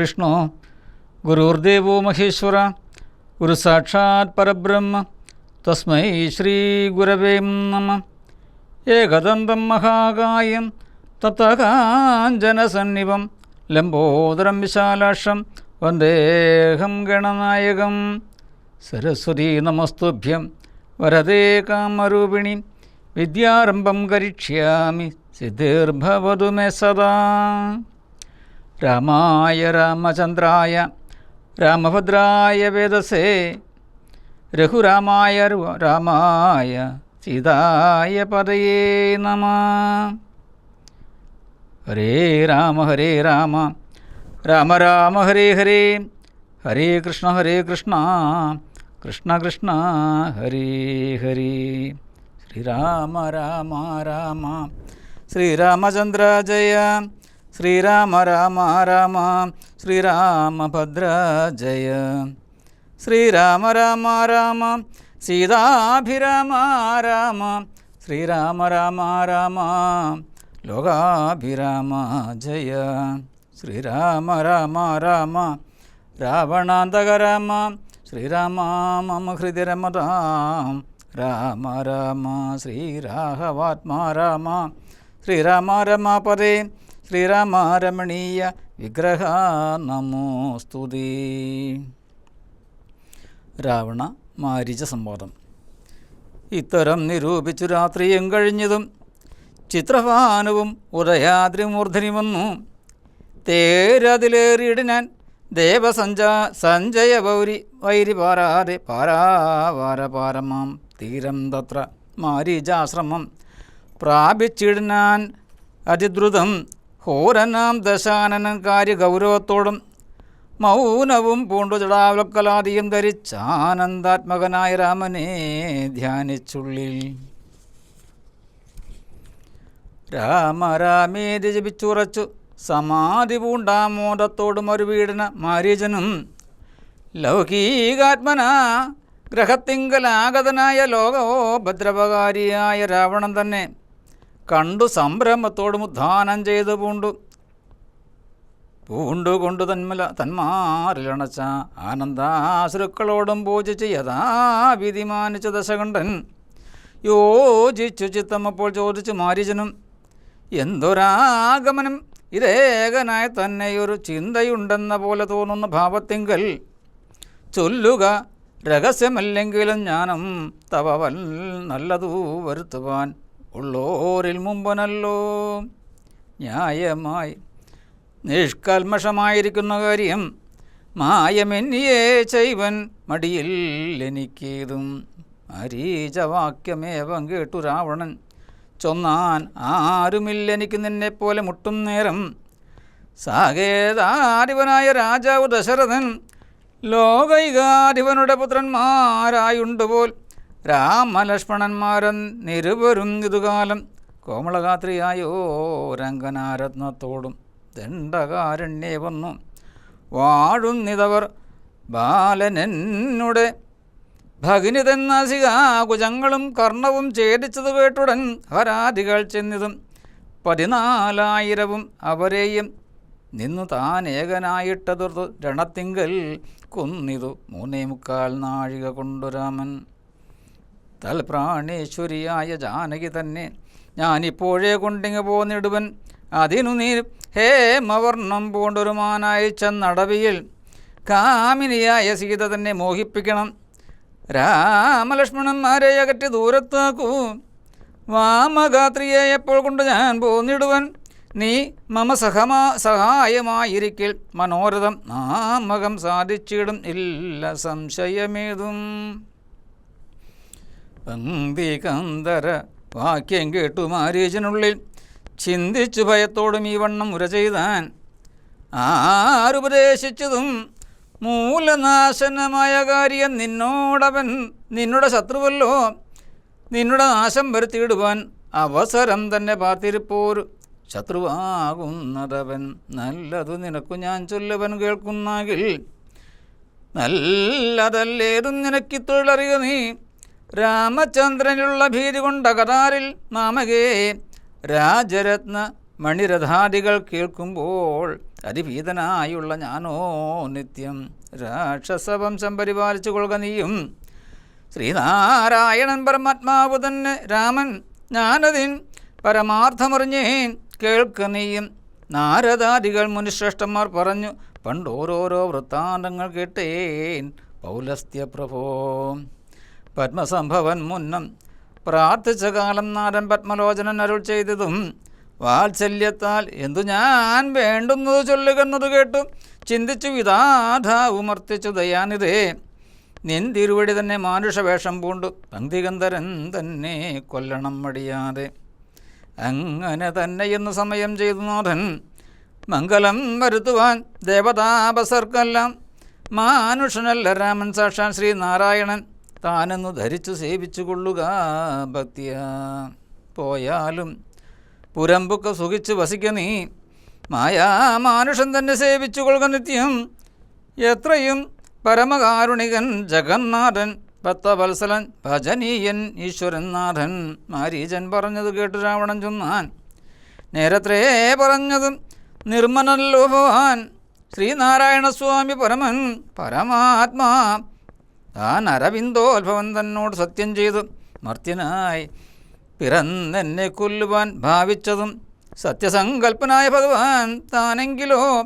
വിഷ്ണു ഗുരുർദേവോ മഹേശ്വര ഗുരു സാക്ഷാത് പരബ്രഹ്മ തസ്മൈ ശ്രീ ഗുരവേ നമഃ. ഏകദന്തം മഹാകായം തപ്തകാഞ്ചനസന്നിഭം ലംബോദരം വിശാലാക്ഷം വന്ദേഹം ഗണനായകം. സരസ്വതീ നമസ്തുഭ്യം വരദേ കാമരൂപിണി വിദ്യാരംഭം കരിഷ്യാമി സിദ്ധിർഭവതു മേ സദാ. രാമായ രാമചന്ദ്രായ രാമഭദ്രായ വേദസേ രഘുരാമായ രാമായ സീതായ പദയേ നമഃ. ഹരേ രാമ രാമ രാമ ഹരേ ഹരേ, ഹരേ കൃഷ്ണ കൃഷ്ണ കൃഷ്ണ ഹരേ ഹരേ. ശ്രീരാമ രാമ രാമ ശ്രീരാമചന്ദ്ര ജയ, ശ്രീരാമ രാമ രാമ ശ്രീരാമഭദ്ര ജയ. ശ്രീരാമ രാമ രാമ സീതാഭിരാമ രാമ, ശ്രീരാമ രാമ രാമ ലോകാഭിരാമ ജയ. ശ്രീരാമ രാമ രാമ രാവണാന്തക രാമ, ശ്രീരാമ മമ ഹൃദയ രമതാം. രാമ രാമ ശ്രീരാഘവാത്മാ രാമ, ശ്രീരാമ രമാപദേ ശ്രീരാമ രമണീയ വിഗ്രഹ നമോസ്തുതേ. രാവണ മാരീച സംവാദം. ഇത്തരം നിരൂപിച്ചു രാത്രിയും കഴിഞ്ഞതും ചിത്രഭാനുവും ഉദയാദ്രിമൂർധനി വന്നു. തേരതിലേറിയിടിനാൻ സഞ്ജയ വൈരി പാരാതെ പാരാവാരപാരമാം തീരം തത്ര മാരീചാശ്രമം പ്രാപിച്ചിടിനാൻ അതിദ്രുതം. ഹോരനാം ദശാനനം കാര്യഗൗരവത്തോടും മൗനവും പൂണ്ടു ജടാവലക്കലാദിയും ധരിച്ചാനന്ദാത്മകനായ രാമനെ ധ്യാനിച്ചുള്ളിൽ. രാമ രാമേതി ജപിച്ചുറച്ചു സമാധി പൂണ്ടാമോദത്തോടും ഒരു വീടിന മാരീചനും. ലൗകികാത്മന ഗ്രഹത്തിങ്കലാഗതനായ ലോകവോ ഭദ്രപകാരിയായ രാവണൻ തന്നെ കണ്ടു സംഭ്രമത്തോടും ഉദ്ധാനം ചെയ്തു പൂണ്ടുകൊണ്ടു തന്മാരിലണച്ച ആനന്ദാശ്രുക്കളോടും പൂജിച്ച് യഥാവിധി മാനിച്ച ദശകണ്ഠൻ യോജിച്ചു ചിത്തമപ്പോൾ ചോദിച്ചു മാരീചനും, എന്തൊരാഗമനം ഇതേകനായി തന്നെയൊരു ചിന്തയുണ്ടെന്ന പോലെ തോന്നുന്ന ഭാവത്തിങ്കൽ ചൊല്ലുക, രഹസ്യമല്ലെങ്കിലും ജ്ഞാനം തവവൽ നല്ലതു വരുത്തുവാൻ ഉള്ളോരിൽ മുമ്പനല്ലോ. ന്യായമായി നിഷ്കൽമഷമായിരിക്കുന്ന കാര്യം മായമെന്നിയേ ചെയ്വൻ മടിയിൽ എനിക്കേതും. മാരീചവാക്യമേവം കേട്ടു രാവണൻ ചൊന്നാൻ, ആരുമില്ലെനിക്ക് നിന്നെപ്പോലെ മുട്ടും നേരം. സാകേതാധിപനായ രാജാവ് ദശരഥൻ ലോകൈകാധിപനുടെ പുത്രന്മാരായുണ്ടുപോൽ രാമലക്ഷ്മണന്മാരൻ നിരുവരും ഇതുകാലം കോമളഗാത്രിയായോ രംഗനാരത്നത്തോടും ദണ്ഡകാരണ്യേ വന്നു വാഴുന്നിതവർ. ബാലനെന്നുടെ ഭഗിനി തന്നാസികാകുജങ്ങളും കർണവും ഛേദിച്ചത് കേട്ടുടൻ ഹരാദികൾ ചെന്നിതും 14,000 അവരെയും നിന്നു താൻ ഏകനായിട്ടതുർത്തു രണത്തിങ്കൽ കൊന്നിതു 3.25 നാഴിക കൊണ്ടു രാമൻ. തൽപ്രാണേശ്വരിയായ ജാനകി തന്നെ ഞാനിപ്പോഴേ കൊണ്ടിങ്ങ് പോന്നിടുവൻ. അതിനു നീ ഹേമവർണ്ണം പൂണ്ടൊരുമാനായി ചെന്നടവിയിൽ കാമിനിയായ സീത തന്നെ മോഹിപ്പിക്കണം. രാമലക്ഷ്മണന്മാരെ അകറ്റി ദൂരത്താക്കൂ. വാമഗാത്രിയെ എപ്പോൾ കൊണ്ട് ഞാൻ പോന്നിടുവൻ. നീ മമ സഹായമായിരിക്കൽ മനോരഥം നാമകം സാധിച്ചിടും ഇല്ല സംശയമേതും. പങ്ക്തികന്ധര വാക്യം കേട്ടു മാരീചനുള്ളിൽ ചിന്തിച്ചു ഭയത്തോടും ഈ വണ്ണം ഉര ചെയ്താൻ. ആരുപദേശിച്ചതും മൂലനാശനമായ കാര്യം നിന്നോടവൻ നിന്നുടെ ശത്രുവല്ലോ. നിന്നുടെ നാശം വരുത്തിയിടുവാൻ അവസരം തന്നെ പാർത്തിരിപ്പോരു ശത്രുവാകുന്നതവൻ. നല്ലതു നിനക്കു ഞാൻ ചൊല്ലുവൻ കേൾക്കുന്നെങ്കിൽ നല്ലതല്ലേതും നിനക്കിത്തൊഴിലറിയ നീ. രാമചന്ദ്രനുള്ള ഭീതി കൊണ്ട കതാരിൽ മാമകേ രാജരത്ന മണിരഥാദികൾ കേൾക്കുമ്പോൾ അതിഭീതനായുള്ള ഞാനോ നിത്യം രാക്ഷസവംശം പരിപാലിച്ചു കൊള്ളുക നീയും. ശ്രീനാരായണൻ പരമാത്മാവ് തന്നെ രാമൻ ഞാനതിൻ പരമാർത്ഥമറിഞ്ഞേൻ കേൾക്ക നീയും. നാരദാദികൾ മുനിശ്രേഷ്ഠന്മാർ പറഞ്ഞു പണ്ടോരോരോ വൃത്താന്തങ്ങൾ കേട്ടേൻ പൗലസ്ത്യ പ്രഭോ. പത്മസംഭവൻ മുന്നം പ്രാർത്ഥിച്ച കാലം നാരൻ പത്മലോചനൻ അരുൾ ചെയ്തതും വാത്സല്യത്താൽ എന്തു ഞാൻ വേണ്ടുന്നത് ചൊല്ലുകെന്നത് കേട്ടു ചിന്തിച്ചു വിധാധാവുമർത്തിച്ചു ദയാനിതേ. നിൻ തിരുവടി തന്നെ മാനുഷവേഷം പൂണ്ടു പങ്ക്തികന്ധരൻ തന്നെ കൊല്ലണം മടിയാതെ. അങ്ങനെ തന്നെ എന്ന് സമയം ചെയ്തു നാഥൻ മംഗളം വരുത്തുവാൻ ദേവതാപസർക്കെല്ലാം മാനുഷനല്ല രാമൻ സാക്ഷാൽ ശ്രീനാരായണൻ താനെന്നു ധരിച്ചു സേവിച്ചു കൊള്ളുക ഭക്തിയാ. പോയാലും പുരമ്പുക്ക് സുഖിച്ചു വസിക്ക നീ മായാമാനുഷൻ തന്നെ സേവിച്ചു കൊള്ളുക നിത്യം. എത്രയും പരമകാരുണികൻ ജഗന്നാഥൻ ഭക്തവത്സലൻ ഭജനീയൻ ഈശ്വരൻ നാഥൻ. മാരീചൻ പറഞ്ഞത് കേട്ടു രാവണൻ ചൊന്നാൻ നേരത്രേ പറഞ്ഞതും നിർമ്മനല്ലോ ഭവാൻ. ശ്രീനാരായണസ്വാമി പരമൻ പരമാത്മാ താൻ അരവിന്ദോത്ഭവൻ തന്നോട് സത്യം ചെയ്തു മർത്യനായി പിറന്നെന്നെ കൊല്ലുവാൻ ഭാവിച്ചതും സത്യസങ്കൽപ്പനായ ഭഗവാൻ താനെങ്കിലോ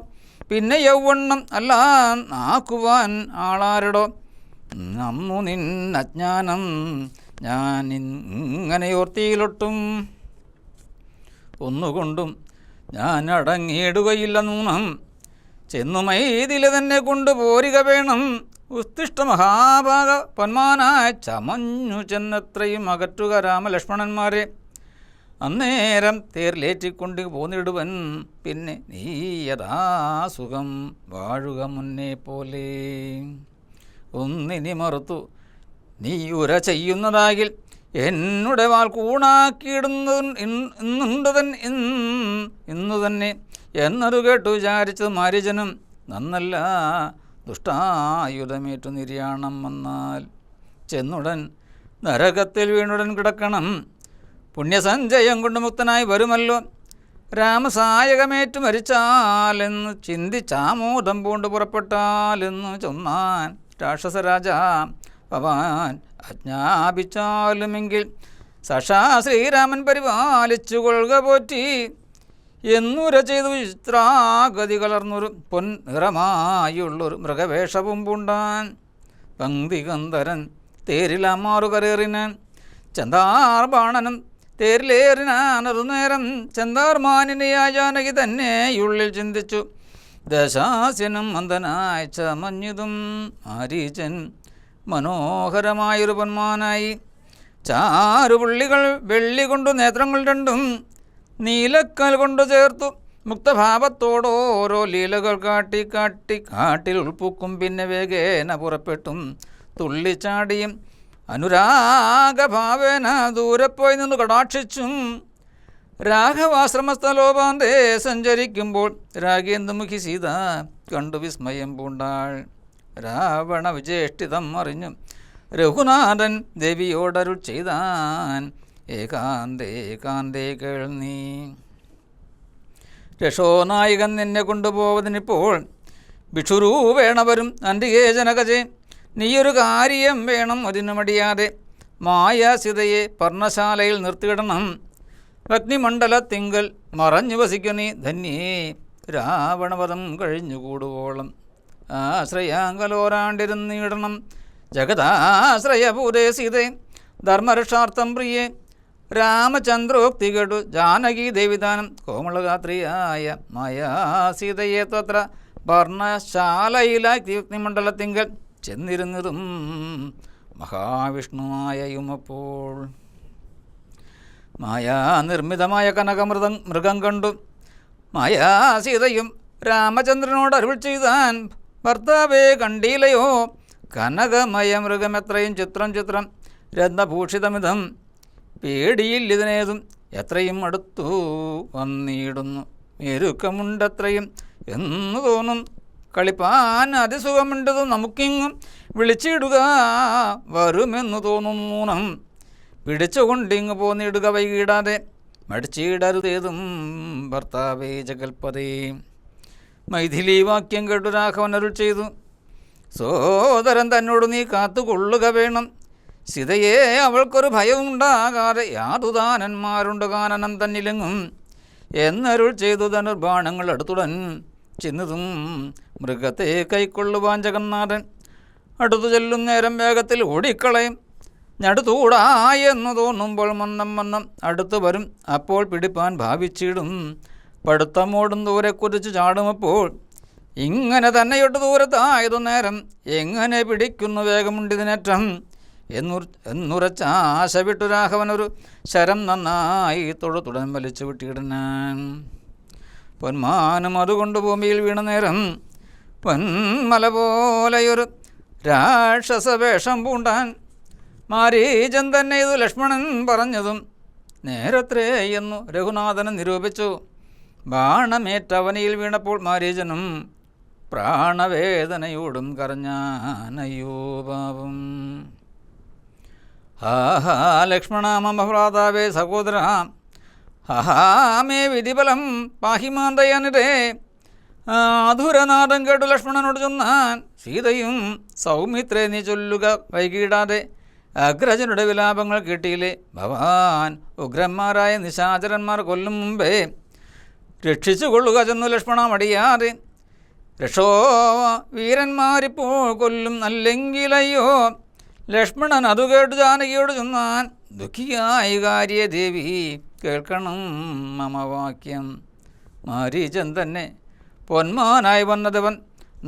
പിന്നെ യൗവണ്ണം അല്ല നാക്കുവാൻ ആളാരടോ. നമ്മു നിൻ അജ്ഞാനം ഞാൻ ഇങ്ങനെയോർത്തിയിലൊട്ടും ഒന്നുകൊണ്ടും ഞാൻ അടങ്ങിയിടുകയില്ല നൂനം. ചെന്നു മൈതിലെ തന്നെ കൊണ്ടുപോരുക വേണം. ഉത്തിഷ്ഠ മഹാഭാഗ പൊന്മാനായി ചമഞ്ഞു ചെന്നത്രയും അകറ്റുക രാമലക്ഷ്മണന്മാരെ. അന്നേരം തേരിലേറ്റിക്കൊണ്ട് പോന്നിടുവൻ പിന്നെ നീ യഥാസുഖം വാഴുക മുന്നേ പോലെ. ഒന്നിനി മറുത്തു നീ ഉര ചെയ്യുന്നതാകിൽ എന്നുടെ വാൾ കൂണാക്കിയിടുന്നത് ഇന്നു തന്നെ എന്നതു കേട്ടു വിചാരിച്ചത് മാരീചനും നന്നല്ല ദുഷ്ടായുധമേറ്റു നിര്യാണം വന്നാൽ ചെന്നുടൻ നരകത്തിൽ വീണുടൻ കിടക്കണം. പുണ്യസഞ്ചയം കൊണ്ട് മുക്തനായി വരുമല്ലോ. രാമസായകമേറ്റു മരിച്ചാലെന്ന് ചിന്തിച്ചാമോദം പൂണ്ട് പുറപ്പെട്ടാലെന്ന് ചൊന്നാൻ രാക്ഷസരാജ ഭവാൻ ആജ്ഞാപിച്ചാലുമെങ്കിൽ സഷാ ശ്രീരാമൻ പരിപാലിച്ചു കൊള്ളുക പോറ്റി എന്നുര ചെയ്തു ചിത്രാഗതി കലർന്നൊരു പൊൻ നിറമായുള്ളൊരു മൃഗവേഷവും പൂണ്ടാൻ. പങ്ക്തികന്ധരൻ തേരിലമാറു കരേറിനാൻ ചന്താർ ബാണനും തേരിലേറിനാനതു നേരം ചന്താർമാനിനെയായ ജാനകി തന്നെയുള്ളിൽ ചിന്തിച്ചു. ദശാസ്യനും മന്ദനായി ചമഞ്ഞതും മാരീചൻ മനോഹരമായൊരു പൊന്മാനായി. ചാറുപുള്ളികൾ വെള്ളി കൊണ്ടു നേത്രങ്ങൾ രണ്ടും നീലക്കൽ കൊണ്ടു ചേർത്തു മുക്തഭാവത്തോടോരോ ലീലകൾ കാട്ടി കാട്ടി കാട്ടിൽ ഉൾപ്പൂക്കും. പിന്നെ വേഗേന പുറപ്പെട്ടും തുള്ളിച്ചാടിയും അനുരാഗഭാവേന ദൂരെപ്പോയി നിന്ന് കടാക്ഷിച്ചും രാഘവാശ്രമസ്ഥലോപാന്തേ സഞ്ചരിക്കുമ്പോൾ രാഗേന്ദുമുഖി സീത കണ്ടു വിസ്മയം പൂണ്ടാൾ. രാവണ വിജേഷ്ടിതം അറിഞ്ഞു രഘുനാഥൻ ദേവിയോടരുൾ ചെയ്താൻ ഏകാന്തേ കേൾനീ. രക്ഷോനായകൻ നിന്നെ കൊണ്ടുപോവതിനിപ്പോൾ ഭിക്ഷുരൂപേണവരും അന്തികേ ജനകജെ. നീയൊരു കാര്യം വേണം അതിനു മടിയാതെ മായാസിതയെ പർണശാലയിൽ നിർത്തിയിടണം. അഗ്നിമണ്ഡലത്തിങ്കൽ മറഞ്ഞു വസിക്കു നീ ധന്യേ രാവണവധം കഴിഞ്ഞുകൂടുവോളം. ആശ്രയാങ്കലോരാണ്ടിരുന്നിടണം ജഗദാശ്രയഭൂതേ സീതേ ധർമ്മരക്ഷാർത്ഥം പ്രിയേ. രാമചന്ദ്രോക്തി കേട്ടു ജാനകി ദേവിദാനം കോമളഗാത്രിയായ മായാസീതയെ തത്ര പർണശാലയിലായി അഗ്നിമണ്ഡലത്തിങ്കൽ ചെന്നിരുന്നതും മഹാവിഷ്ണുവായയുമപ്പോൾ. മായാനിർമ്മിതമായ മൃഗം കണ്ടു മായാസീതയും രാമചന്ദ്രനോട് അരുൾ ചെയ്താൻ ഭർത്താവേ കണ്ടീലയോ കനകമയ മൃഗമെത്രയും ചിത്രം രത്നഭൂഷിതമിതം. പേടിയിൽ ഇതിനേതും എത്രയും അടുത്തു വന്നിടുന്നു. മെരുക്കമുണ്ടത്രയും എന്നു തോന്നും കളിപ്പാൻ അതിസുഖമുണ്ടത് നമുക്കിങ്ങും വിളിച്ചിടുക വരുമെന്നു തോന്നുന്നു. പിടിച്ചുകൊണ്ടിങ്ങ് പോന്നിടുക വൈകിടാതെ മടിച്ചിടരുതേതും ഭർത്താവേ ജഗൽപതേ. മൈഥിലി വാക്യം കേട്ടു രാഘവൻ അരുൾ ചെയ്തു, സോദരൻ തന്നോട് നീ കാത്തുകൊള്ളുക വേണം. സീതയെ അവൾക്കൊരു ഭയമുണ്ടാകാതെ യാതുദാനന്മാരുണ്ട് കാനനം തന്നിലെങ്ങും എന്നരുൾ ചെയ്തു. ധനുർബാണങ്ങൾ അടുത്തുടൻ ചെന്നതും മൃഗത്തെ കൈക്കൊള്ളുവാൻ ജഗന്നാഥൻ അടുത്തു ചെല്ലും നേരം വേഗത്തിൽ ഓടിക്കളയും. ഞടുത്തൂടാ എന്നു തോന്നുമ്പോൾ മന്നം അടുത്തു വരും. അപ്പോൾ പിടിപ്പാൻ ഭാവിച്ചിടും. പടുത്തമോടും ദൂരെ കുതിച്ചു ചാടുമപ്പോൾ ഇങ്ങനെ തന്നെയൊട്ട് ദൂരത്തായതു നേരം എങ്ങനെ പിടിക്കുന്നു വേഗമുണ്ടിതിനേറ്റം എന്നുറച്ച ആശ വിട്ടു രാഘവനൊരു ശരം നന്നായി തൊഴുതുടൻ വലിച്ചു വിട്ടിയിടനാൻ. പൊന്മാനും അതുകൊണ്ട് ഭൂമിയിൽ വീണ നേരം പൊന്മല പോലെയൊരു രാക്ഷസവേഷം പൂണ്ടാൻ. മാരീചൻ തന്നെ ഇത് ലക്ഷ്മണൻ പറഞ്ഞതും നേരത്രേ എന്നു രഘുനാഥന് നിരൂപിച്ചു. ബാണമേറ്റവനിയിൽ വീണപ്പോൾ മാരീചനും പ്രാണവേദനയോടും കരഞ്ഞാനയ്യോ പാപം. ഹാഹാ ലക്ഷ്മണ മമ ഭ്രാതാവേ സഹോദര, ഹഹാമേ വിധിഫലം പാഹിമാന്തയനിരേ. ആധുരനാഥം കേട്ടു ലക്ഷ്മണനോട് ചൊന്നാൻ, സീതയും സൗമിത്രേ നീ ചൊല്ലുക വൈകിടാതെ. അഗ്രജനുടെ വിലാപങ്ങൾ കേട്ടിയില്ലേ? ഭവാൻ ഉഗ്രന്മാരായ നിശാചരന്മാർ കൊല്ലും മുമ്പേ രക്ഷിച്ചു കൊള്ളുക ചെന്നു ലക്ഷ്മണ മടിയാതെ. രക്ഷോ വീരന്മാരിപ്പോൾ കൊല്ലും അല്ലെങ്കിലയ്യോ. ലക്ഷ്മണൻ അതു കേട്ടു ജാനകിയോട് ചൊന്നാൻ, ദുഃഖിയായി കാര്യ ദേവി കേൾക്കണം മമ വാക്യം. മാരീചൻ തന്നെ പൊന്മാനായി വന്നതവൻ,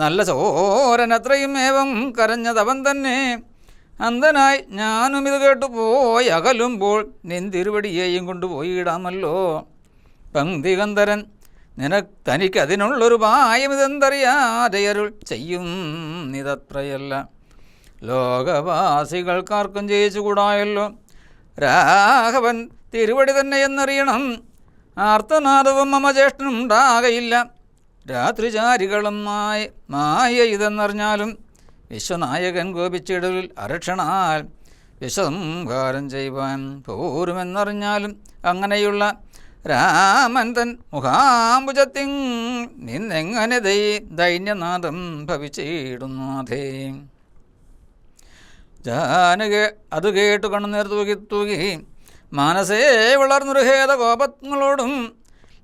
നല്ല ചോരനത്രയും ഏവം കരഞ്ഞതവൻ തന്നെ. അന്ധനായി ഞാനും ഇത് കേട്ടു പോയി അകലുമ്പോൾ നിന്തിരുവടിയെയും കൊണ്ടുപോയിടാമല്ലോ. പങ്ക്തികന്ധരൻ തനിക്കതിനുള്ളൊരു പായം ഇതെന്തറിയാതെയരുൾ ചെയ്യും ഇതത്രയല്ല. ലോകവാസികൾക്കാർക്കും ജയിച്ചുകൂടായല്ലോ. രാഘവൻ തിരുവടി തന്നെ എന്നറിയണം. ആർത്തനാദവും മമ ജ്യേഷ്ഠനുണ്ടാകയില്ല. രാത്രിചാരികളും മായ ഇതെന്നറിഞ്ഞാലും വിശ്വനായകൻ കോപിച്ചിടലിൽ അരക്ഷണാൽ വിശ്വസംഹാരം ചെയ്യുവാൻ പോരുമെന്നറിഞ്ഞാലും അങ്ങനെയുള്ള രാമൻ തൻ മുഖാംബുജത്തിൻ നിന്നെങ്ങനെ ദൈന്യനാഥം ഭവിച്ചിടുന്നാഥേ. ജാനക അത് കേട്ടു കണ്ണുനീർ തൂകി മാനസേ വളർന്നൊരു ഹേത കോപങ്ങളോടും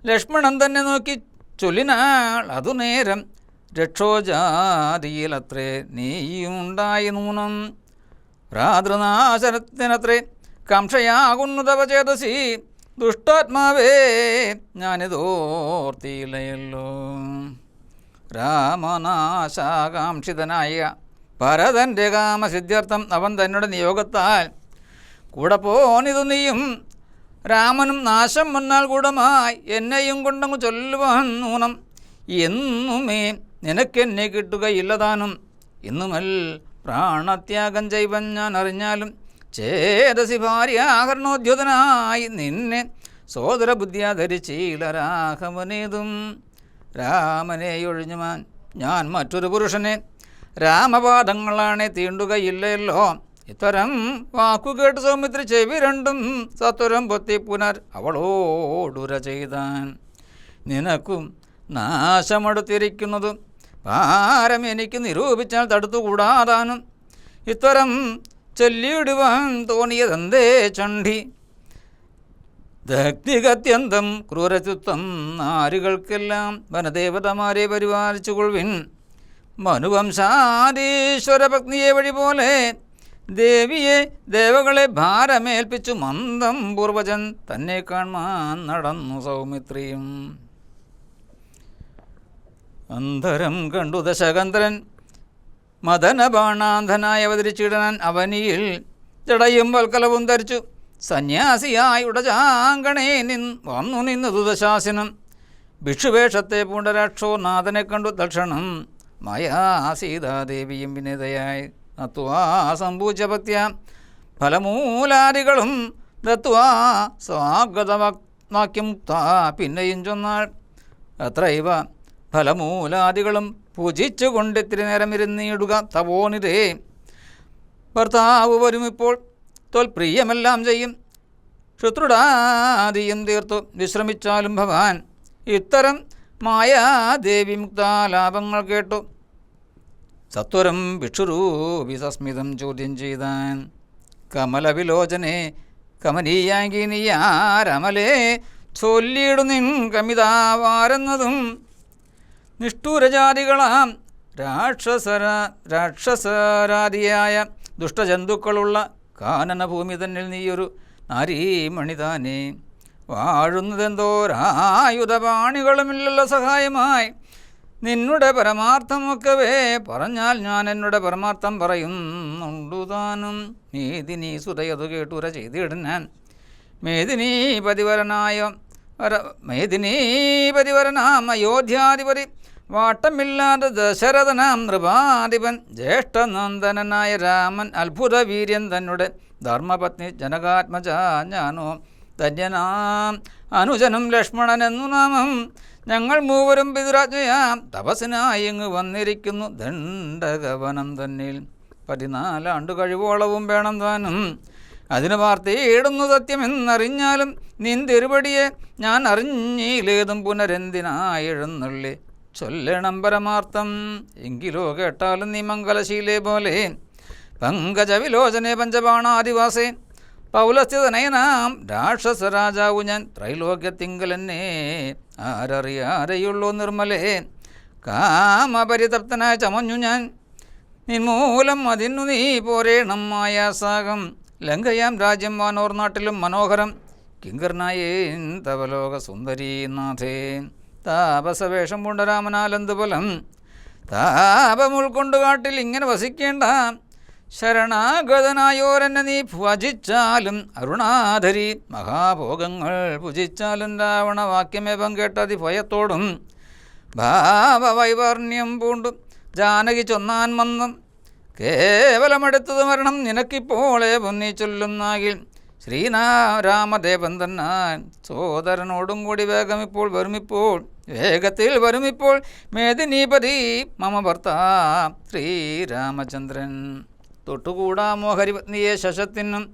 ലക്ഷ്മണൻ തന്നെ നോക്കി ചൊല്ലിനാൾ, അതു നേരം രക്ഷോജാതിയിലത്രേ നീയുണ്ടായി നൂനം. ഭ്രാതൃനാശനത്തിനത്രേ കാംക്ഷയാകുന്നു തവ ചേതസി. ദുഷ്ടാത്മാവേ ഞാനിതോർത്തിയില്ലയല്ലോ. രാമനാശാകാംക്ഷിതനായ ഭരതൻ്റെ കാമസിദ്ധ്യർത്ഥം അവൻ തന്നോട് നിയോഗത്താൽ കൂടെ പോനിതു നീയും. രാമനും നാശം വന്നാൽ കൂടമായി എന്നെയും കൊണ്ടങ്ങ് ചൊല്ലുവാൻ നൂനം. എന്നുമേ നിനക്കെന്നെ കിട്ടുകയില്ലതാനും. ഇന്നുമൽ പ്രാണത്യാഗം ചെയ്വൻ ഞാൻ അറിഞ്ഞാലും ചേതസി ഭാര്യാഹരണോദ്യുതനായി നിന്നെ സോദര ബുദ്ധിയാ ധരിച്ചീല രാഘവനേതും. രാമനെ ഒഴിഞ്ഞുമാൻ ഞാൻ മറ്റൊരു പുരുഷനെ രാമപാദങ്ങളാണെ തീണ്ടുകയില്ലല്ലോ. ഇത്തരം വാക്കുകേട്ട് സൗമിത്രി ചെവി രണ്ടും സത്വരം പൊത്തി പുനർ അവളോടുര ചെയ്താൻ. നിനക്കും നാശമടുത്തിരിക്കുന്നതും ഭാരം എനിക്ക് നിരൂപിച്ചാൽ തടുത്തുകൂടാതാനും. ഇത്തരം ചൊല്ലിയിടുവാൻ തോന്നിയതെന്തേ ചണ്ഡി. ദഗ്ധികത്യന്തം ക്രൂരചിത്തം നാരികൾക്കെല്ലാം വനദേവതമാരെ പരിപാലിച്ചു കൊള്ളുവിൻ. മനുവംശാരീശ്വര പത്നിയെ വഴി പോലെ ദേവിയെ ദേവകളെ ഭാരമേൽപ്പിച്ചു മന്ദം പൂർവജൻ തന്നെ കാണാൻ നടന്നു സൗമിത്രിയും. അന്തരം കണ്ടു ദശകന്ധരൻ മദനബാണാന്ധനായി അവതരിച്ചിടാൻ അവനിയിൽ ജടയും വൽക്കലവും ധരിച്ചു സന്യാസിയായി ഉടജാങ്കണേ വന്നു നിന്നതു ദശാസനം. ഭിക്ഷുവേഷത്തെ പൂണ്ട രാക്ഷോനാഥനെ കണ്ടു തക്ഷണം മായാ സീതാദേവിയും വിനീതയായി നത്വാ സംഭൂജപത്യ ഫലമൂലാദികളും ദത്വാ സ്വാഗതവാക്യം പിന്നെയും ചൊന്നാൾ, അത്രൈവ ഫലമൂലാദികളും പൂജിച്ചു കൊണ്ട് ഇത്തിരി നേരം ഇരുന്നിടുക തവോനിരേ. ഭർത്താവ് വരുമിപ്പോൾ തൊൽപ്രിയമെല്ലാം ചെയ്യും. ശത്രുടാദിയും തീർത്തു വിശ്രമിച്ചാലും ഭവാൻ ഇത്തരം മായാദേവി മുക്താലാപങ്ങൾ കേട്ടു സത്വരം ഭിക്ഷുരൂപി സസ്മിതം ചോദ്യം ചെയ്താൻ. കമലവിലോചനെ കമനീയാങ്കി നീയാരമലേ ചൊല്ലിയിടു നിൻ കമിതാവാരെന്നതും നിഷ്ഠൂരജാതികളാം രാക്ഷസരാദിയായ ദുഷ്ടജന്തുക്കളുള്ള കാനനഭൂമി തന്നിൽ നീയൊരു നാരീമണിതാനേ വാഴുന്നതെന്തോരായുധപാണികളുമില്ലല്ലോ സഹായമായി. നിന്നുടെ പരമാർത്ഥമൊക്കവേ പറഞ്ഞാൽ ഞാൻ എന്നോട് പരമാർത്ഥം പറയുന്നുണ്ടു താനും. മേദിനി സുതയതു കേട്ടുര ചെയ്തിടാൻ മേദിനീപതിവരനാം അയോധ്യാധിപതി വാട്ടമില്ലാതെ ദശരഥനാം നൃപാധിപൻ ജ്യേഷ്ഠനന്ദനായ രാമൻ അത്ഭുത വീര്യൻ തന്നെ ധർമ്മപത്നി ജനകാത്മജ ഞാനോ ധന്യനാം അനുജനും ലക്ഷ്മണൻ എന്നു നാമം. ഞങ്ങൾ മൂവരും പിതൃരാജ്ഞയാം തപസ്സിനായി ഇങ്ങ് വന്നിരിക്കുന്നു ദണ്ഡകവനം തന്നിൽ. 14 ആണ്ട് കഴിവോളവും വേണം താനും. അതിന് വാർത്തയിടുന്നു സത്യമെന്നറിഞ്ഞാലും നിൻ തിരുവടിയെ ഞാൻ അറിഞ്ഞില്ലേതും പുനരെന്തിനായി എഴുന്നള്ളി ചൊല്ലണം പരമാർത്ഥം. എങ്കിലോ കേട്ടാലും നീ മംഗലശീലേ പോലെ പങ്കജവിലോചനെ പഞ്ചബാണാദിവാസേ പൗലസ്ഥിതനയനാം രാക്ഷസരാജാവു ഞാൻ ത്രൈലോക്യത്തിങ്കലെന്നെ ആരറിയാരെയുള്ളൂ നിർമ്മലേ. കാമപരിതപ്തനായ ചമഞ്ഞു ഞാൻ നിൻമൂലം അതിനു നീ പോരേണം മായാസാകം. ലങ്കയാം രാജ്യം വാനോർ നാട്ടിലും മനോഹരം കിങ്കർനായേൻ തവലോക സുന്ദരീനാഥേ. താപസവേഷം പൂണ്ട രാമനാലന്തുബലം താപം ഉൾക്കൊണ്ടു കാട്ടിൽ ഇങ്ങനെ വസിക്കേണ്ട. ശരണാഗതനായോരെന്നെ നീ ഭജിച്ചാലും അരുണാധരി മഹാഭോഗങ്ങൾ ഭുജിച്ചാലും രാവണവാക്യമേവം കേട്ടതി ഭയത്തോടും ഭാവവൈവർണ്യം പൂണ്ടും ജാനകി ചൊന്നാൻ മന്ദം. കേവലമെടുത്തത് മരണം നിനക്കിപ്പോളെ പൊന്നി ചൊല്ലുന്നാകിൽ ശ്രീരാമദേവൻ തന്നാൻ സോദരനോടും കൂടി വേഗത്തിൽ വരുമിപ്പോൾ മേദിനീപതി മമ ഭർത്താ ശ്രീരാമചന്ദ്രൻ. തൊട്ടുകൂടാമോ ഹരിപത്നിയെ ശശത്തിനും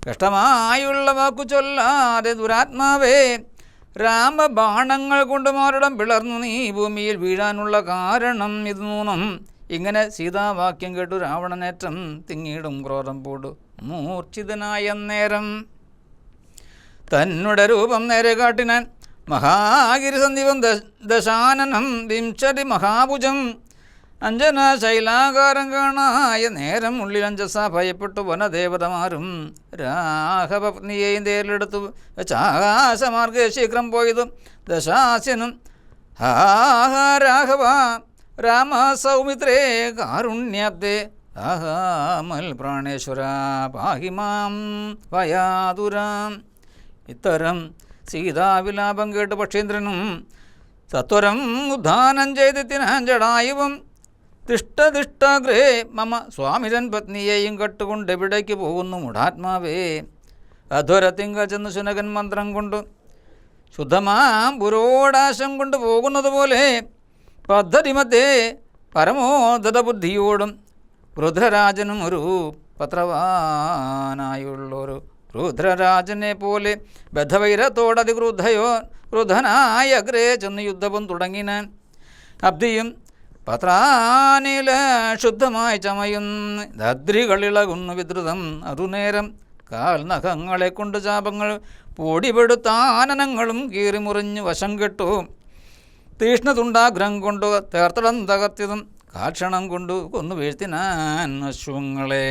കഷ്ടമായുള്ള വാക്കു ചൊല്ലാതെ ദുരാത്മാവേ. രാമബാണങ്ങൾ കൊണ്ട് മാറിടം പിളർന്നു നീ ഭൂമിയിൽ വീഴാനുള്ള കാരണം ഇത് മൂന്നും. ഇങ്ങനെ സീതാവാക്യം കേട്ടു രാവണനേറ്റം തിങ്ങിയിടും ക്രോധം പൂടു മൂർച്ഛിതനായ നേരം. തന്നെ രൂപം നേരെ കാട്ടിനാൻ മഹാഗിരിസന്ധിപം ദശാനനം വിംശതി മഹാഭുജം. അഞ്ജന ശൈലാകാരം കാണായ നേരം ഉള്ളിൽ അഞ്ജസ ഭയപ്പെട്ടു വനദേവതമാരും രാഘവപത്നിയെയും തേരിലെടുത്തു ആകാശമാർഗേ ശീഘ്രം പോയതും ദശാസ്യനും ഹാ രാഘവ രാമ സൗമിത്രേ കാരുണ്യാബ്ദേ ആഹാമൽ പ്രാണേശ്വര പാഹിമാം വയാതുരാം. ഇത്തരം സീതാവിലാപം കേട്ട് പക്ഷീന്ദ്രനും സത്വരം ഉദ്ധാനം ചെയ്തെത്തിനാൻ ജടായുവും തിഷ്ടതിഷ്ടഗ്രേ മമ സ്വാമിരൻ പത്നിയെയും കട്ടുകൊണ്ട് എവിടേക്ക് പോകുന്നു മുടാത്മാവേ. അധ്വരത്തിങ്ക ചെന്ന് ശുനകൻ മന്ത്രം കൊണ്ട് ശുദ്ധമാം പുരോടാശം കൊണ്ട് പോകുന്നത് പോലെ പദ്ധതി മധ്യേ പരമോദത ബുദ്ധിയോടും രുദ്രരാജനും ഒരു പത്രവാനായുള്ളൊരു രുദ്രരാജനെ പോലെ ക്രുദ്ധനായ അഗ്രേ ചെന്ന് യുദ്ധവും തുടങ്ങിനാൻ. അബ്ദിയും പത്രാനില ശുദ്ധമായി ചമയുന്ന ദദ്രികളിളകുന്നു വിദ്രുതം. അതുനേരം കാൽനഖങ്ങളെ കൊണ്ട് ചാപങ്ങൾ പൊടിപെടുത്താനനങ്ങളും കീറിമുറിഞ്ഞ് വശം കെട്ടു. തീഷ്ണതുണ്ടാഗ്രഹം കൊണ്ട് തേർത്തടം തകർത്തിയതും കാക്ഷണം കൊണ്ട് കൊന്നു വീഴ്ത്തിനാൻ അശ്വങ്ങളെ.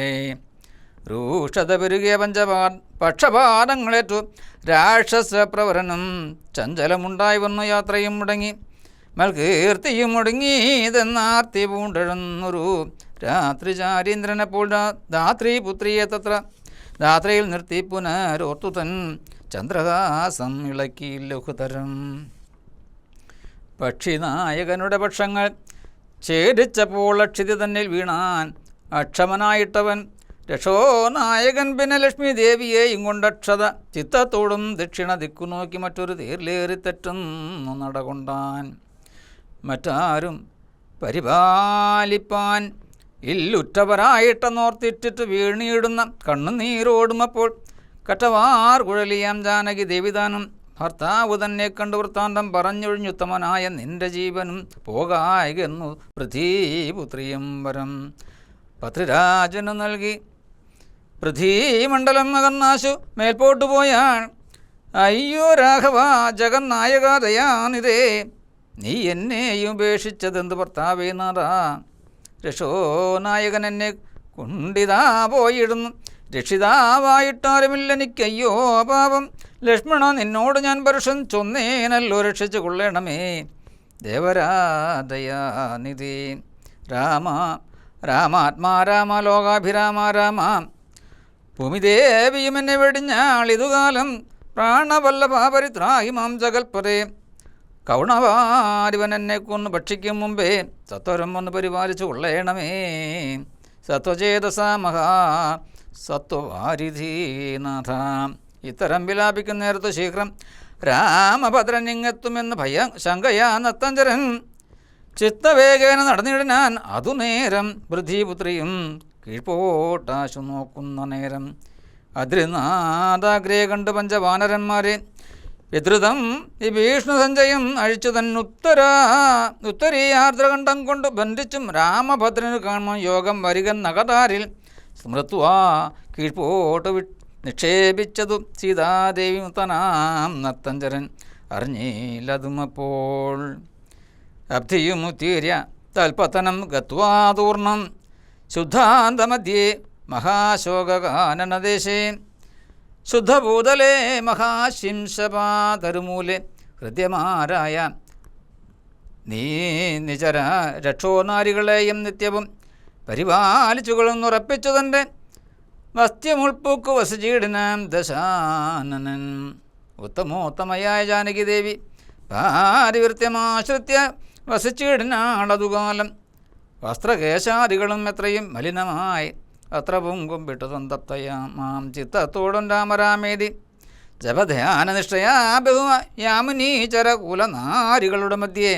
രൂക്ഷത പെരുകിയ പക്ഷപാതങ്ങളേറ്റു രാക്ഷസ പ്രവരനും ചഞ്ചലമുണ്ടായി വന്നു. യാത്രയും മുടങ്ങി മൽകീർത്തിയും മുടങ്ങിയതെന്നാർത്തി പൂണ്ടെഴുന്നൊരു രാത്രി ചാരീന്ദ്രനെപ്പോൾ ധാത്രി പുത്രിയെ തത്ര ധാത്രയിൽ നിർത്തി പുനരോർത്തു തൻ ചന്ദ്രഹാസം ഇളക്കി ലഘുതരം. പക്ഷിനായകനുടെ പക്ഷങ്ങൾ ഛേദിച്ചപ്പോൾ അക്ഷിതി തന്നിൽ വീണാൻ അക്ഷമനായിട്ടവൻ രക്ഷോനായകൻ പിന്നെ ലക്ഷ്മി ദേവിയെയും കൊണ്ടക്ഷത ചിത്തത്തോടും ദക്ഷിണ ദിക്കു നോക്കി മറ്റൊരു തേരിലേറി തെറ്റുന്നു നടകൊണ്ടാൻ. മറ്റാരും പരിപാലിപ്പാൻ ഇല്ലുറ്റവരായിട്ടെന്നോർത്തിട്ടിട്ട് വീണിയിടുന്ന കണ്ണുനീരോടുമപ്പോൾ കറ്റവാർ കുഴലിയാം ജാനകി ദേവിദാനം ഭർത്താവ് തന്നെ കണ്ടു വൃത്താന്തം പറഞ്ഞൊഴിഞ്ഞുത്തമനായ നിന്റെ ജീവനും പോകായെന്നു പൃഥ്വീപുത്രിയും വരം പത്രിരാജനു നൽകി. പൃഥ്വീമണ്ഡലം അകന്നാശു മേൽപോട്ടു പോയാൽ അയ്യോ രാഘവ ജഗന്നായക ദയാനിതേ, നീ എന്നെയും ഉപേക്ഷിച്ചതെന്ത് ഭർത്താവേ നാഥ. രക്ഷോനായകൻ എന്നെ കൊണ്ടിതാ പോയിടുന്നു, രക്ഷിതാവായിട്ടാരുമില്ലെനിക്കയ്യോ പാപം. ലക്ഷ്മണ നിന്നോട് ഞാൻ പരുഷൻ ചൊന്നേനല്ലോ, രക്ഷിച്ചു കൊള്ളണമേ ദേവരാദയാനിധി. രാമ രാമാത്മാ രാമ ലോകാഭിരാമ രാമ, ഭൂമിദേവിയും എന്നെ വെടിഞ്ഞാൾ ഇതുകാലം. പ്രാണവല്ലഭാപരിത്രാഹി മാം ജഗൽപതേ, കൗണവാരിവൻ എന്നെ കൊന്ന് ഭക്ഷിക്കും മുമ്പേ സത്വരം വന്ന് പരിപാലിച്ചു കൊള്ളേണമേ. സത്വചേതസ മഹാ സത്വവാരിധീനാഥ. ഇത്തരം വിലാപിക്കുന്ന നേരത്ത് ശീഘ്രം രാമഭദ്രൻ ഇങ്ങെത്തുമെന്ന് ശങ്കയാ നത്തഞ്ചരൻ. ചിത്തവേഗേന നടന്നിടാൻ അതു നേരം പൃഥ്വീപുത്രിയും കീഴ്പോട്ടാശു നോക്കുന്ന നേരം. അദ്രിനാഥാഗ്രേ കണ്ട് പഞ്ചവാനരന്മാരെ വിധൃതം വിഭീഷണ സഞ്ചയം അഴിച്ചു ഉത്തരീയാർദ്രകണ്ഠം കൊണ്ട് ബന്ധിച്ചും രാമഭദ്രന് കാണും യോഗം വരികൻ നഗതാരിൽ സ്മൃത്വാ കീഴ്പോട്ട് നിക്ഷേപിച്ചതു സീതാദേവി മുത്തനാം നത്തഞ്ചരൻ അറിഞ്ഞില്ലതുമപ്പോൾ. അബ്ധിയുമുത്തീര്യ തൽപതനം ഗത്വാതൂർണം ശുദ്ധാന്തമധ്യേ മഹാശോകാനനദേശേ. ശുദ്ധഭൂതലേ മഹാശിംശപാതരുമൂലെ ഹൃദ്യമാരായ നീ നിചര രക്ഷോനാരികളെയും നിത്യവും പരിപാലിച്ചുകൊള്ളുന്നുറപ്പിച്ചു തൻ്റെ വസ്ത്യമുൾപ്പൂക്കു വസിച്ചീടിനാം ദശാനനൻ. ഉത്തമോത്തമയായ ജാനകിദേവി പാരിവൃത്യമാശ്രിത്യ വസിച്ചീടിനാളതുകാലം. വസ്ത്രകേശാദികളും എത്രയും മലിനമായി അത്രവും കുമ്പിട്ടു സന്തപ്തയാമാം ചിത്തത്തോടും രാമരാമേതി ജപധ്യാനനിഷ്ഠയാ ബഹുമ യാമുനീചര കുലനാരികളുടെ മധ്യേ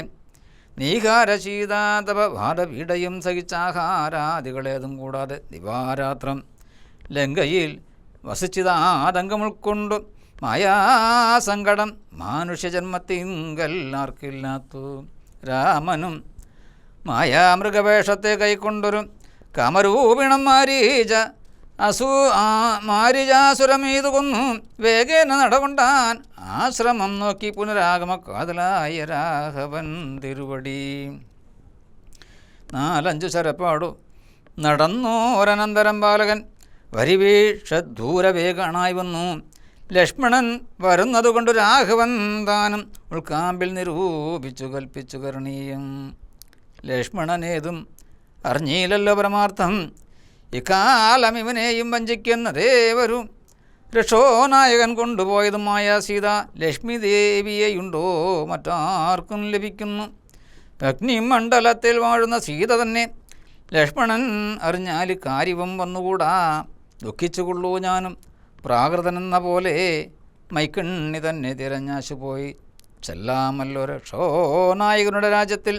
നീകാരശീതാതപ വാദപീഠയും സഹിച്ചാഹാരാദികളേതും കൂടാതെ ദിവാരാത്രം ലങ്കയിൽ വസിച്ചിതാതങ്കം ഉൾക്കൊണ്ടു മായാസങ്കടം മാനുഷ്യജന്മത്തിങ്കൽ ആർക്കില്ലാത്തു. രാമനും മായാമൃഗവേഷത്തെ കൈക്കൊണ്ടൊരു കാമരൂപിണം മാരീജാസുരമീതു കൊന്നു വേഗേന നടകൊണ്ടാൻ ആശ്രമം നോക്കി പുനരാഗമ കാതലായ രാഘവൻ തിരുവടി. 4-5 ശരപ്പാടു നടന്നോരനന്തരം ബാലകൻ വരിവീക്ഷദൂരവേഗണായി വന്നു. ലക്ഷ്മണൻ വരുന്നതുകൊണ്ട് രാഘവൻ താനും ഉൾക്കാമ്പിൽ നിരൂപിച്ചു കൽപ്പിച്ചു കരണീയം. ലക്ഷ്മണനേതും അറിഞ്ഞില്ലല്ലോ പരമാർത്ഥം, ഇക്കാലം ഇവനെയും വഞ്ചിക്കുന്നതേ വരൂ. രക്ഷോനായകൻ കൊണ്ടുപോയതുമായ സീത ലക്ഷ്മി ദേവിയെയുണ്ടോ മറ്റാർക്കും ലഭിക്കുന്നു. അഗ്നിമണ്ഡലത്തിൽ വാഴുന്ന സീത തന്നെ ലക്ഷ്മണൻ അറിഞ്ഞാൽ കാര്യവും വന്നുകൂടാ. ദുഃഖിച്ചുകൊള്ളൂ ഞാനും പ്രാകൃതനെന്ന പോലെ മൈക്കണ്ണി തന്നെ തിരഞ്ഞാശുപോയി ചെല്ലാമല്ലോ രക്ഷോനായകനുടെ രാജ്യത്തിൽ.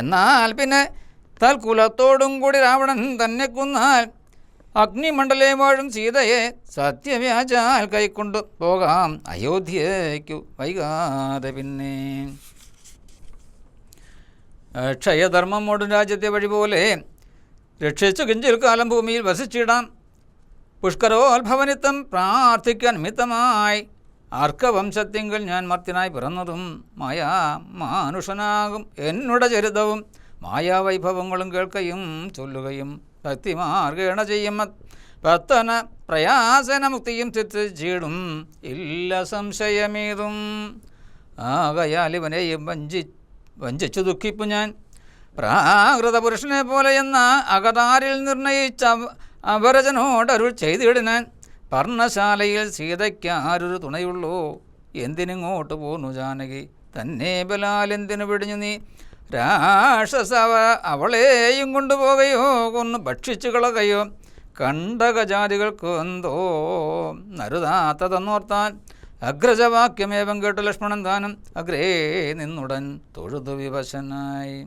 എന്നാൽ പിന്നെ തൽക്കുലത്തോടും കൂടി രാവണൻ തന്നെ കൊന്നാൽ അഗ്നിമണ്ഡലേ വാഴും സീതയെ സത്യവ്യാജാൽ കൈക്കൊണ്ടു പോകാം അയോധ്യയ്ക്കു വൈകാതെ. പിന്നെ ക്ഷയധർമ്മമോടും രാജ്യത്തെ വഴി പോലെ രക്ഷിച്ചു കിഞ്ചിൽ കാലം ഭൂമിയിൽ വസിച്ചിടാം. പുഷ്കരോത്ഭവനിത്തം പ്രാർത്ഥിക്കാൻ നിമിത്തമായി ആർക്കവംശത്തിങ്കിൽ ഞാൻ മർത്യനായി പിറന്നതും മായാ മാനുഷനാകും എന്നുടെ ചരിതവും മായാവൈഭവങ്ങളും കേൾക്കുകയും ചൊല്ലുകയും ഭക്തിമാർഗേണ ചെയ്യും പത്തന പ്രയാസന മുക്തിയും തെറ്റിച്ചിടും ഇല്ല സംശയമേതും. ആകയാൽ ഇവനെയും വഞ്ചിച്ചു ദുഃഖിപ്പു ഞാൻ. പ്രാകൃത പുരുഷനെ പോലെ എന്ന അകതാരിൽ നിർണയിച്ച അപരജനോടരുൾ ചെയ്തിടിനാൻ. പർണശാലയിൽ സീതയ്ക്കാരൊരു തുണയുള്ളൂ, എന്തിനിങ്ങോട്ട് പോന്നു ജാനകി തന്നെ ബലാലെന്തിനു പിടിഞ്ഞു നീ. രാക്ഷസ അവളെയും കൊണ്ടുപോകയോ കൊന്നു ഭക്ഷിച്ചു കളകയോ കണ്ടകജാതികൾക്ക് എന്തോ നരുതാത്തതെന്നോർത്താൻ. അഗ്രജവാക്യമേവം കേട്ടു ലക്ഷ്മണൻ താനും അഗ്രേ നിന്നുടൻ തൊഴുതു വിവശനായി.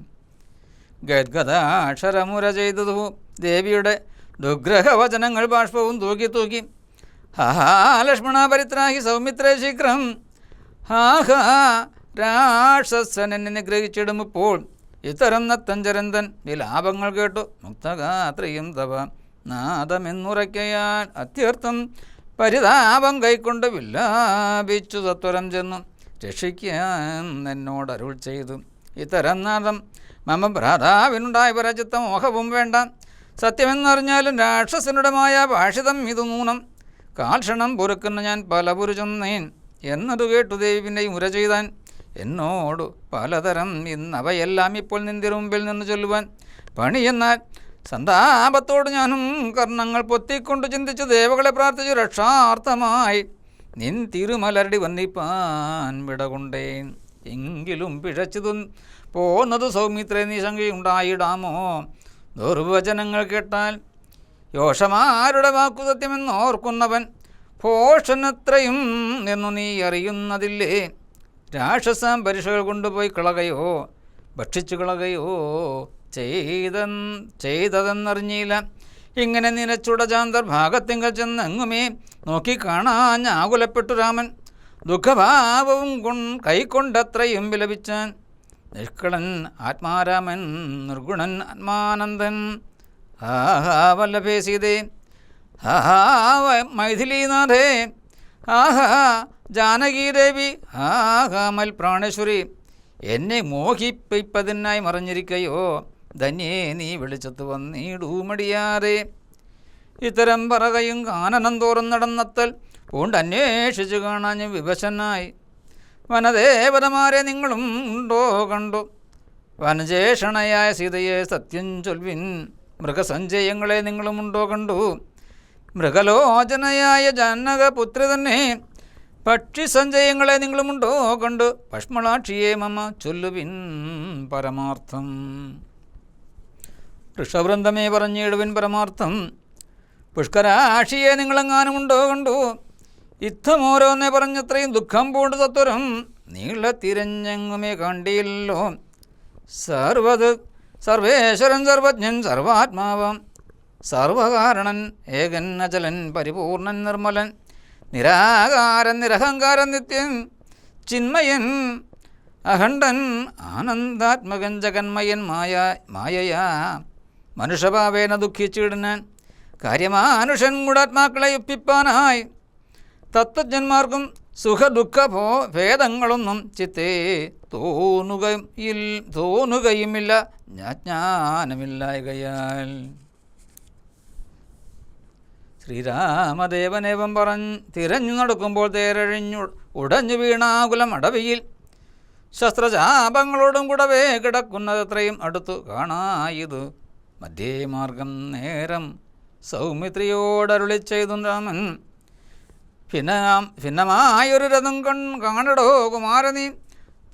ഗദ്ഗദാക്ഷരമുര ചെയ്തതു ദേവിയുടെ ദുഗ്രഹവചനങ്ങൾ ബാഷ്പവും തൂക്കി തൂക്കി. ഹാ ലക്ഷ്മണ പരിത്രാഹി സൗമിത്രേ ശീഘ്രം, ആഹാ രാക്ഷസൻ എന്നെ നിഗ്രഹിച്ചിടുമ്പോൾ ഇത്തരം നത്തഞ്ചരന്തൻ വിലാപങ്ങൾ കേട്ടു മുക്തഗാത്രിയും തവ നാദമെന്നുറയ്ക്കയാൽ അത്യർത്ഥം പരിതാപം കൈക്കൊണ്ട് വിലാപിച്ചു സത്വരം ചെന്നു രക്ഷിക്കാൻ എന്നോട് അരുൾ ചെയ്തു. ഇത്തരം നാദം മമ ഭ്രാതാവിനുണ്ടായ പരചിത്ത മോഹവും വേണ്ട. സത്യമെന്നറിഞ്ഞാലും രാക്ഷസനുടമായ ഭാഷിതം ഇതു നൂനം. കാൽക്ഷണം പൊറുക്കുന്ന ഞാൻ പല പുരുചൊന്നേൻ എന്നതു കേട്ടു ദേവി പിന്നെയും ഉര ചെയ്താൻ. എന്നോടു പലതരം ഇന്നവയെല്ലാം ഇപ്പോൾ നിന്റെ മുമ്പിൽ നിന്ന് ചൊല്ലുവാൻ പണിയെന്നാൽ സന്താപത്തോട് ഞാനും കർണങ്ങൾ പൊത്തിക്കൊണ്ട് ചിന്തിച്ചു ദേവകളെ പ്രാർത്ഥിച്ചു രക്ഷാർത്ഥമായി നിൻ തിരുമലരടി വന്നിപ്പാൻ വിടകൊണ്ടേൻ. എങ്കിലും പിഴച്ചതു പോന്നത് സൗമിത്രേ നീ ശങ്കയുണ്ടായിടാമോ? ദുർവചനങ്ങൾ കേട്ടാൽ യോഷമാരുടെ വാക്കു സത്യമെന്നോർക്കുന്നവൻ ഭോഷനത്രയും എന്നു നീ അറിയുന്നതില്ലേ? രാക്ഷസാം പരീക്ഷകൾ കൊണ്ടുപോയി കളകയോ ഭക്ഷിച്ചു കളകയോ ചെയ്തതെന്നറിഞ്ഞില്ല. ഇങ്ങനെ നിലച്ചുടചാന്തർ ഭാഗത്തിങ്കൽ ചെന്നെങ്ങുമേ നോക്കിക്കാണാൻ ആകുലപ്പെട്ടു രാമൻ. ദുഃഖഭാവവും കൈക്കൊണ്ടത്രയും വിലപിച്ചാൻ. നിഷ്കളൻ ആത്മാരാമൻ നിർഗുണൻ ആത്മാനന്ദൻ. ആഹാ വല്ലഭേ സീതേ, ആഹാ മൈഥിലീനാഥേ, ആഹാ ജാനകീദേവി, ആഹാ മൽ പ്രാണേശ്വരി, എന്നെ മോഹിപ്പിപ്പതിനായി മറഞ്ഞിരിക്കയോ ധന്യേ നീ വെളിച്ചത്ത് വന്നിടൂമടിയാതെ. ഇത്തരം പറകയും കാനനം തോറും നടന്നത്തൽ പൂണ്ടന്വേഷിച്ചു കാണാൻ വിവശനായി. വനദേവതമാരെ നിങ്ങളും ഉണ്ടോ കണ്ടു? വനജേഷണയായ സീതയെ സത്യം ചൊൽവിൻ. മൃഗസഞ്ചയങ്ങളെ നിങ്ങളും ഉണ്ടോ കണ്ടു? മൃഗലോചനയായ ജനകപുത്രി തന്നെ പക്ഷിസഞ്ചയങ്ങളെ നിങ്ങളുമുണ്ടോ കണ്ടു? ഭഷ്മളാക്ഷിയെ മമ ചൊല്ലുവിൻ പരമാർത്ഥം. ഋഷവൃന്ദമേ പറഞ്ഞിടുവിൻ പരമാർത്ഥം. പുഷ്കരാക്ഷിയെ നിങ്ങളെങ്ങാനുമുണ്ടോ കണ്ടു? യുദ്ധമോരോന്നെ പറഞ്ഞത്രയും ദുഃഖം പൂണ്ട് തത്വരം നീളത്തിരഞ്ഞെങ്ങുമേ കണ്ടില്ലോ. സർവേശ്വരൻ സർവജ്ഞൻ സർവാത്മാവാം സർവകാരണൻ ഏകൻ അചലൻ പരിപൂർണൻ നിർമ്മലൻ നിരാകാരൻ നിരഹങ്കാരൻ നിത്യൻ ചിന്മയൻ അഖണ്ഡൻ ആനന്ദാത്മകൻ ജഗന്മയൻ മായയാ മനുഷ്യഭാവേന ദുഃഖിച്ചിടുന്നാൻ കാര്യമാനുഷൻ ഗുണാത്മാക്കളെ ഒപ്പിപ്പാനായി. തത്വജ്ഞന്മാർക്കും സുഖദുഃഖ ഭേദങ്ങളൊന്നും ചിത്തേ തോന്നുകയുമില്ല ജ്ഞാനമില്ലായകയാൽ. ശ്രീരാമദേവനേവം തിരഞ്ഞു നടക്കുമ്പോൾ തേരഴിഞ്ഞു ഉടഞ്ഞു വീണാകുലം അടവിയിൽ ശസ്ത്രചാപങ്ങളോടും കൂടവേ കിടക്കുന്നതത്രയും അടുത്തു കാണായിതു. മധ്യേ മാർഗം നേരം സൗമിത്രിയോടരുളി ചെയ്തു രാമൻ. ഭിന്നമായൊരു രഥം കാണടോ കുമാരനീ,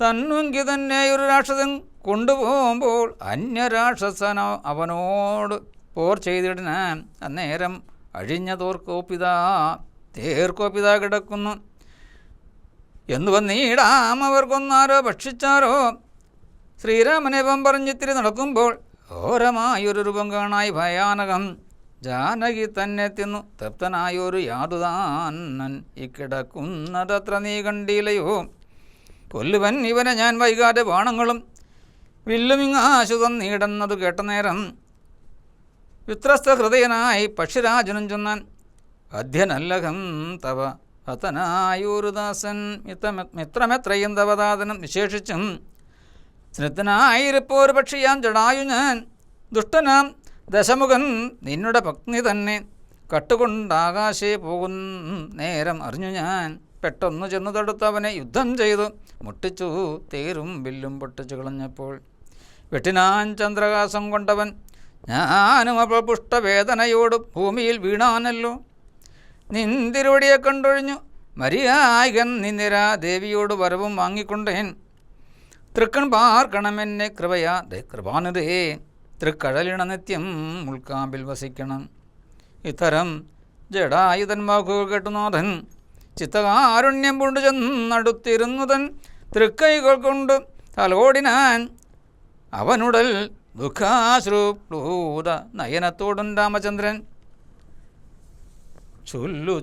തന്നുങ്കി തന്നെയൊരു രാക്ഷസൻ കൊണ്ടുപോകുമ്പോൾ അന്യരാക്ഷസൻ അവനോട് പോർ ചെയ്തിടാൻ. അന്നേരം അഴിഞ്ഞ തേർക്കോപിതാ കിടക്കുന്നു എന്നു വന്നീടാം അവർ കൊന്നാരോ ഭക്ഷിച്ചാരോ. ശ്രീരാമനേവം പറഞ്ഞിത്തിരി നടക്കുമ്പോൾ ഘോരമായൊരു രൂപം കാണായി ഭയാനകം. ജാനകി തന്നെ തിന്നു തൃപ്തനായൊരു യാതുതാനൻ ഇക്കിടക്കുന്നതത്ര നീ കണ്ടില്ലയോ? കൊല്ലുവൻ ഇവനെ ഞാൻ വൈകാതെ ബാണങ്ങളും വില്ലുമിങ്ങാശു തന്നീടുന്നത് കേട്ട നേരം വിത്രസ്ത ഹൃദയനായി പക്ഷിരാജനും ചൊന്നാൻ. അധ്യനല്ലകം തവ ഹതനായൊരു ദാസൻ മിത്രമെത്രയും തവദാതനം വിശേഷിച്ചും സ്നിഗ്ധനായിരിപ്പോരു പക്ഷിയാം ജടായു ഞാൻ. ദുഷ്ടനാം ദശമുഖൻ നിന്നുടെ പത്നി തന്നെ കട്ടുകൊണ്ടാകാശേ പോകുന്ന നേരം അറിഞ്ഞു ഞാൻ. പെട്ടെന്ന് ചെന്നു തടുത്തവനെ യുദ്ധം ചെയ്തു മുട്ടിച്ചു തേരും വില്ലും പൊട്ടിച്ചു കളഞ്ഞപ്പോൾ വെട്ടിനാൻ ചന്ദ്രകാശം കൊണ്ടവൻ. ഞാനും അപ്പോൾ പുഷ്ടവേദനയോട് ഭൂമിയിൽ വീണാനല്ലോ. നിന്തിരുവടിയെ കണ്ടൊഴിഞ്ഞു മരിയായകൻ നിന്നിരാ ദേവിയോട് വരവും വാങ്ങിക്കൊണ്ടേൻ. തൃക്കൺ പാർക്കണമെന്നെ കൃപാനുതേ തൃക്കഴലിണ നിത്യം ഉൾക്കാമ്പിൽ വസിക്കണം. ഇത്തരം ജഡായുധൻ വാക്കുകൾ കേട്ടുനാഥൻ ചിത്തകാരുണ്യം പൂണ്ടു ചെന്നടുത്തിരുന്നുതൻ തൃക്കൈകൾ കൊണ്ട് തലോടിനാൻ. അവനുടൽ ദുഃഖാശ്രുപ്ലൂത നയനത്തോടും രാമചന്ദ്രൻ.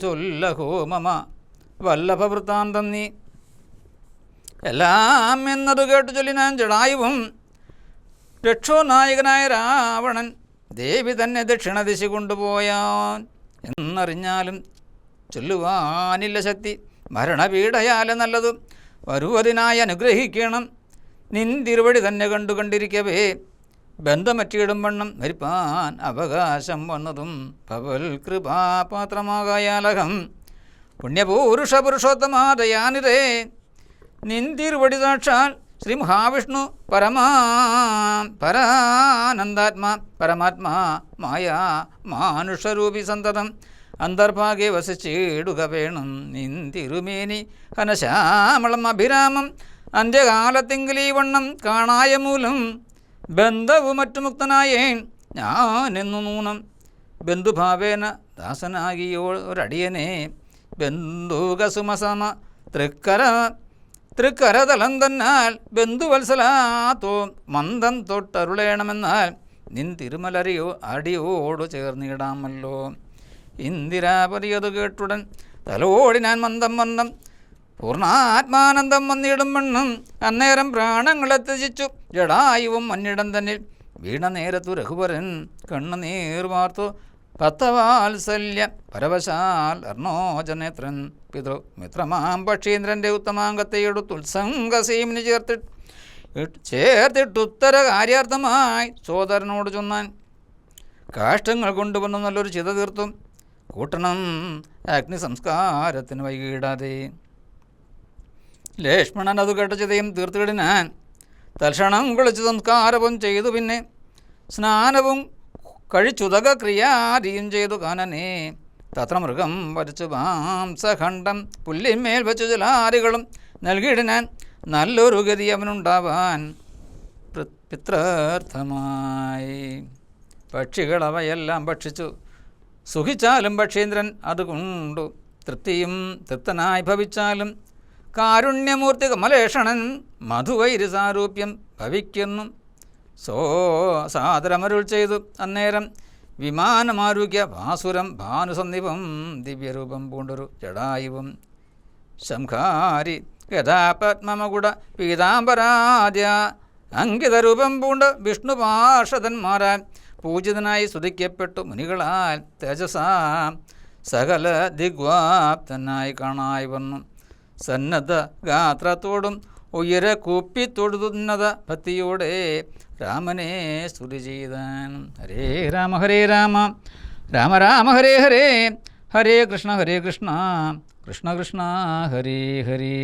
ചൊല്ലഹോ മമ വല്ലഭവൃത്താന്തം നീ എല്ലാം എന്നതു കേട്ടു ചൊല്ലിനാൻ ജടായുവും. രക്ഷോനായകനായ രാവണൻ ദേവി തന്നെ ദക്ഷിണദിശ കൊണ്ടുപോയാൻ എന്നറിഞ്ഞാലും ചൊല്ലുവാനില്ല ശക്തി. മരണപീഡയാലെ നല്ലത് വരുവതിനായി അനുഗ്രഹിക്കണം. നിന്തിരുവടി തന്നെ കണ്ടിരിക്കവേ ബന്ധമറ്റിയിടും വണ്ണം മരിപ്പാൻ അവകാശം വന്നതും ഭവൽ കൃപാപാത്രമാകായാലഹം. പുണ്യപുരുഷോത്തമാദയാനിരേ നിന്തിരുവടി സാക്ഷാൽ ശ്രീ മഹാവിഷ്ണു പരമാത്മാ മായ മാനുഷരൂപി സന്തതം അന്തർഭാഗെ വസിച്ചിടുക വേണം. നിന്തിരുമേനി ഘനശ്യാമളം അഭിരാമം അന്ത്യകാലത്തിങ്കിലീ വണ്ണം കാണായ മൂലം ബന്ധവും മറ്റു മുക്തനായേൻ ഞാനെന്നു നൂനം. ബന്ധുഭാവേന ദാസനാകിയൊരടിയനെ ബന്ധുകസുമസമ തൃക്കരതലം തന്നാൽ ബന്ധുവത്സലാത്തോ മന്ദം തൊട്ടരുളേണമെന്നാൽ നിൻ തിരുമലരിയോ അടിയോടു ചേർന്നിടാമല്ലോ. ഇന്ദിരാപതിയതു കേട്ടുടൻ തലോടിനാൻ മന്ദം മന്ദം പൂർണ്ണാത്മാനന്ദം വന്നിടും വണ്ണം. അന്നേരം പ്രാണങ്ങളെ ത്യജിച്ചു ജടായുവും മന്നിടം തന്നിൽ വീണ നേരത്തു രഘുവരൻ കണ്ണുനീർ വാർത്തു ഭക്തവാത്സല്യ പരവശാൽ അർണോജനേത്രൻ പിതൃ മിത്രമാം പക്ഷീന്ദ്രൻ്റെ ഉത്തമാംഗത്തെ എടുത്തുത്സംഗസീമിന് ചേർത്തിട്ടുത്തര കാര്യാർത്ഥമായി സോദരനോട് ചൊന്നാൻ. കാഷ്ടങ്ങൾ കൊണ്ടുവന്നു നല്ലൊരു ചിത തീർത്തും കൂട്ടണം അഗ്നി സംസ്കാരത്തിന് വൈകിടാതെ. ലക്ഷ്മണൻ അത് കേട്ട ചിതയും തീർത്തിടിനാൻ. തൽക്ഷണം കുളിച്ച് സംസ്കാരവും ചെയ്തു. പിന്നെ സ്നാനവും കഴിച്ചുതക ക്രിയാദിയും ചെയ്തു. കാനനെ തത്ര മൃഗം വരച്ചു മാംസഖണ്ഡം പുല്ലിന്മേൽ വച്ചു ജലാദികളും നൽകിയിടിനാൻ. നല്ലൊരു ഗതി അവനുണ്ടാവാൻ പിത്രാർത്ഥമായി. പക്ഷികൾ അവയെല്ലാം ഭക്ഷിച്ചു സുഖിച്ചാലും പക്ഷീന്ദ്രൻ അതുകൊണ്ടു തൃപ്തനായി ഭവിച്ചാലും കാരുണ്യമൂർത്തി കമലേഷണൻ മധുവൈരസാരൂപ്യം ഭവിക്കുന്നു. സാദരമരുൾ ചെയ്തു. അന്നേരം വിമാനമാരുഗ്യ ഭാസുരം ഭാനുസന്ധിപം ദിവ്യരൂപം പൂണ്ടൊരു ജടായുവും ശംഖാരി ഗതാപത്മകുട പീതാംബരാദ്യ അങ്കിതരൂപം പൂണ്ട് വിഷ്ണുപാർഷദന്മാരാൽ പൂജിതനായി സ്തുതിക്കപ്പെട്ടു മുനികളാൽ തേജസാ സകല ദിഗ്വാപ്തനായി കാണായി വന്നു. സന്നദ്ധ ഗാത്രത്തോടും ഉയരെ കൂപ്പി തൊഴുതുന്നത ഭക്തിയോടെ രാമനെ സ്തുതി ചെയ്താൻ. ഹരേ രാമ രാമ രാമ ഹരേ ഹരേ, ഹരേ കൃഷ്ണ കൃഷ്ണ കൃഷ്ണ ഹരേ ഹരേ.